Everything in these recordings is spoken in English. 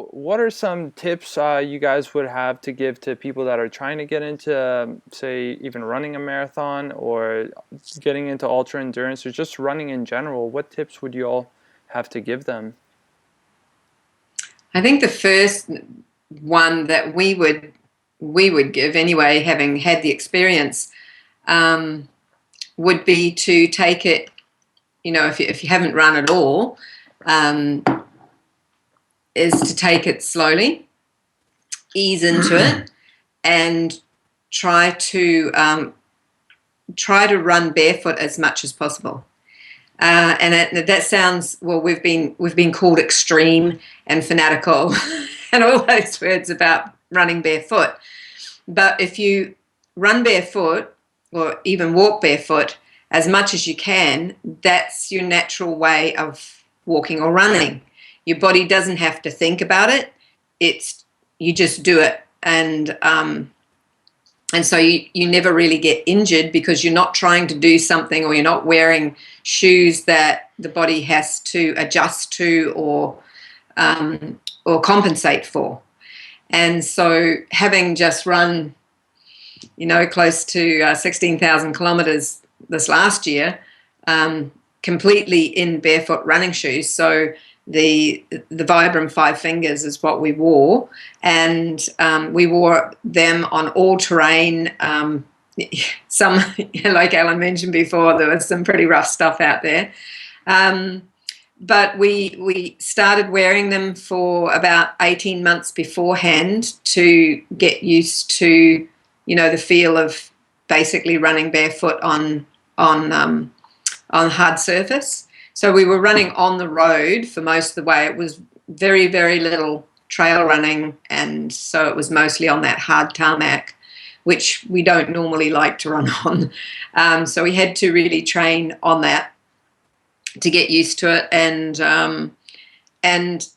So, what are some tips you guys would have to give to people that are trying to get into, say, even running a marathon or getting into ultra endurance or just running in general? What tips would you all have to give them? I think the first one that we would give anyway, having had the experience, um, would be to take it. If you haven't run at all, um, is to take it slowly, ease into it, and try to run barefoot as much as possible. And that sounds, well, we've been called extreme and fanatical and all those words about running barefoot. But if you run barefoot or even walk barefoot as much as you can, that's your natural way of walking or running. Your body doesn't have to think about it. You just do it, and so you never really get injured because you're not trying to do something, or you're not wearing shoes that the body has to adjust to or compensate for. And so having just run, close to 16,000 kilometers this last year, completely in barefoot running shoes. So the Vibram 5 Fingers is what we wore, and we wore them on all terrain. Some, like Alan mentioned before, there was some pretty rough stuff out there. But we started wearing them for about 18 months beforehand to get used to, the feel of basically running barefoot on hard surface. So we were running on the road for most of the way. It was very, very little trail running, and so it was mostly on that hard tarmac, which we don't normally like to run on. So we had to really train on that to get used to it. And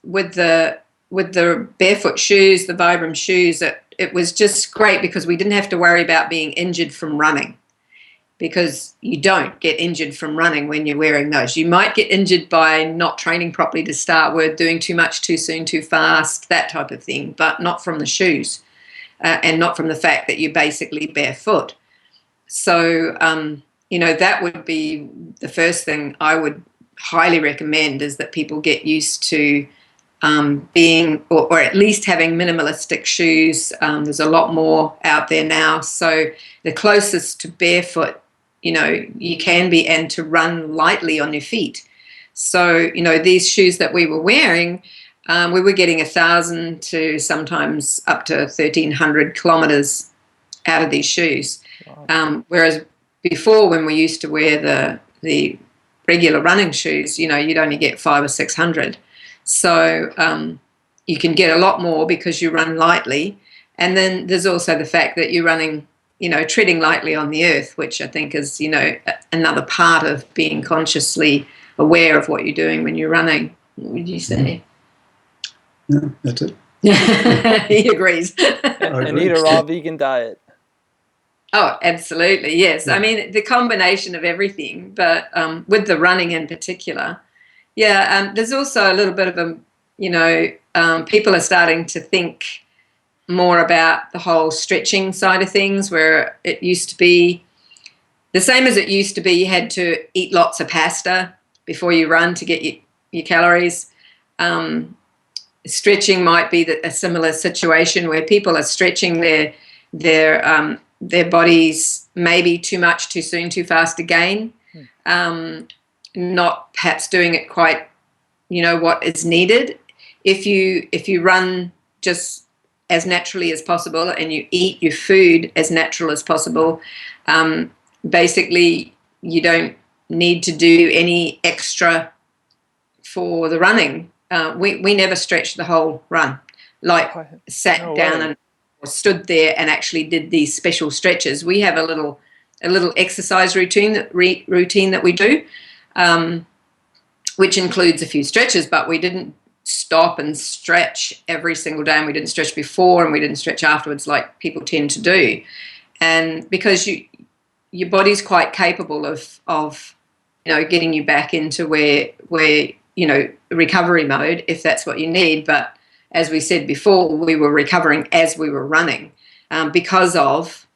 with the barefoot shoes, the Vibram shoes, it was just great because we didn't have to worry about being injured from running, because you don't get injured from running when you're wearing those. You might get injured by not training properly to start with, doing too much too soon, too fast, that type of thing, but not from the shoes, and not from the fact that you're basically barefoot. So, that would be the first thing I would highly recommend, is that people get used to being, or at least having minimalistic shoes. There's a lot more out there now. So the closest to barefoot, you can be, and to run lightly on your feet. So, these shoes that we were wearing, we were getting 1,000 to sometimes up to 1,300 kilometers out of these shoes. Wow. Whereas before, when we used to wear the regular running shoes, you'd only get 500 or 600. So you can get a lot more because you run lightly. And then there's also the fact that you're running, treading lightly on the earth, which I think is, another part of being consciously aware of what you're doing when you're running. What would you say? Yeah, that's it. He agrees. And eat a raw vegan diet. Oh, absolutely, yes. Yeah. I mean, the combination of everything, but with the running in particular. Yeah, there's also a little bit of people are starting to think more about the whole stretching side of things, where it used to be the same as it used to be. You had to eat lots of pasta before you run to get your calories. Stretching might be a similar situation, where people are stretching their bodies maybe too much, too soon, too fast again. Not perhaps doing it quite, what is needed. If you run just as naturally as possible, and you eat your food as natural as possible, basically you don't need to do any extra for the running. We never stretched the whole run, like sat down and stood there and actually did these special stretches. We have a little exercise routine that we do, which includes a few stretches, but we didn't stop and stretch every single day, and we didn't stretch before and we didn't stretch afterwards like people tend to do. And because your body's quite capable of getting you back into where recovery mode, if that's what you need. But as we said before, we were recovering as we were running because of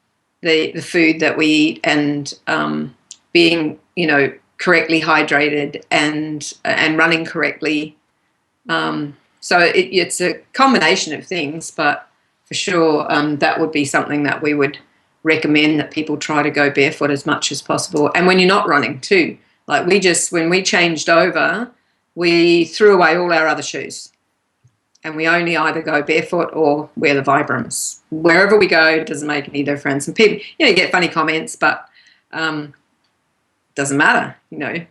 the food that we eat and being, correctly hydrated and running correctly. So it's a combination of things, but for sure that would be something that we would recommend, that people try to go barefoot as much as possible. And when you're not running too, like when we changed over, we threw away all our other shoes and we only either go barefoot or wear the Vibrams. Wherever we go, it doesn't make any difference. And people, you get funny comments, but doesn't matter.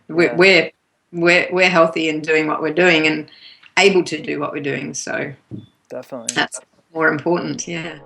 We're healthy and doing what we're doing and able to do what we're doing. So definitely that's more important. Yeah.